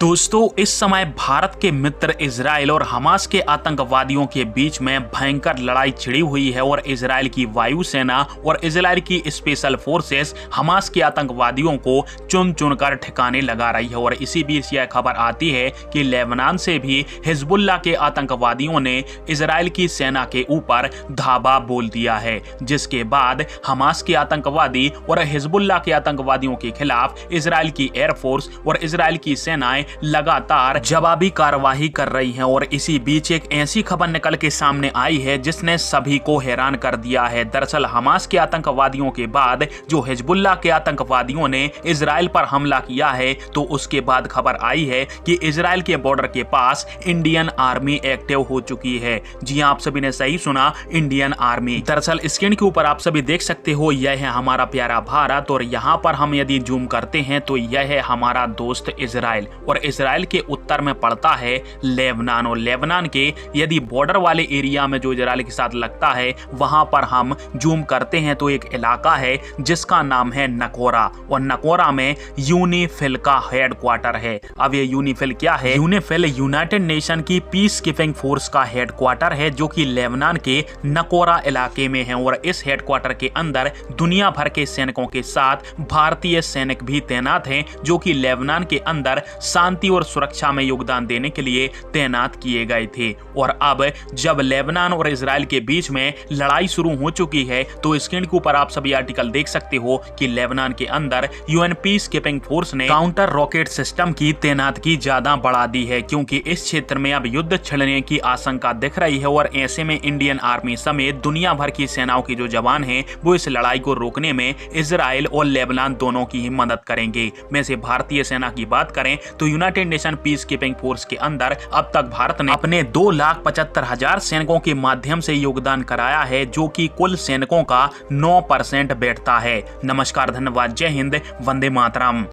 दोस्तों, इस समय भारत के मित्र इजराइल और हमास के आतंकवादियों के बीच में भयंकर लड़ाई छिड़ी हुई है और इजराइल की वायुसेना और इजराइल की स्पेशल फोर्सेस हमास के आतंकवादियों को चुन चुनकर ठिकाने लगा रही है। और इसी बीच यह खबर आती है कि लेबनान से भी हिजबुल्लाह के आतंकवादियों ने इजराइल की सेना के ऊपर धावा बोल दिया है, जिसके बाद हमास के आतंकवादी और हिजबुल्लाह के आतंकवादियों के खिलाफ इजराइल की एयरफोर्स और इजराइल की सेनाएं लगातार जवाबी कार्रवाई कर रही हैं। और इसी बीच एक ऐसी खबर निकल के सामने आई है जिसने सभी को हैरान कर दिया है। दरअसल हमास के आतंकवादियों के बाद जो हिजबुल्लाह के आतंकवादियों ने इजराइल पर हमला किया है, तो उसके बाद खबर आई है कि इजराइल के बॉर्डर के पास इंडियन आर्मी एक्टिव हो चुकी है। जी हां, आप सभी ने सही सुना, इंडियन आर्मी। दरअसल स्क्रीन के ऊपर आप सभी देख सकते हो, यह है हमारा प्यारा भारत और यहाँ पर हम यदि जूम करते हैं तो यह है हमारा दोस्त इजराइल। और इजराइल के उत्तर में पड़ता है लेबनान। और लेबनान के यदि बॉर्डर वाले एरिया में जो इजराइल के साथ लगता है, वहां पर हम जूम करते हैं तो एक इलाका है जिसका नाम है नकोरा। और नकोरा में यूनिफिल का हेडक्वार्टर है। अब ये यूनिफिल क्या है? यूनिफिल यूनाइटेड नेशन की पीस कीपिंग फोर्स का हेडक्वार्टर है जो कि लेबनान के नकोरा इलाके में है। और इस हेडक्वार्टर के अंदर दुनिया भर के सैनिकों के साथ भारतीय सैनिक भी तैनात हैं, जो कि लेबनान के अंदर शांति और सुरक्षा में योगदान देने के लिए तैनात किए गए थे। और अब जब लेबनान और इजराइल के बीच में लड़ाई शुरू हो चुकी है, तो स्क्रीन के ऊपर आप सभी आर्टिकल देख सकते हो कि लेबनान के अंदर यूएन पीस कीपिंग फोर्स ने काउंटर रॉकेट सिस्टम की तैनातगी ज्यादा बढ़ा दी है, क्योंकि इस क्षेत्र में अब युद्ध छिड़ने की आशंका दिख रही है। और ऐसे में इंडियन आर्मी समेत दुनिया भर की सेनाओं के जो जवान हैं, वो इस लड़ाई को रोकने में इजराइल और लेबनान दोनों की ही मदद करेंगे। वैसे भारतीय सेना की बात करें तो United nation peace keeping force के अंदर अब तक भारत ने अपने 2,75,000 सैनिकों के माध्यम से योगदान कराया है, जो कि कुल सैनिकों का 9% बैठता है। नमस्कार, धन्यवाद, जय हिंद, वंदे मातरम।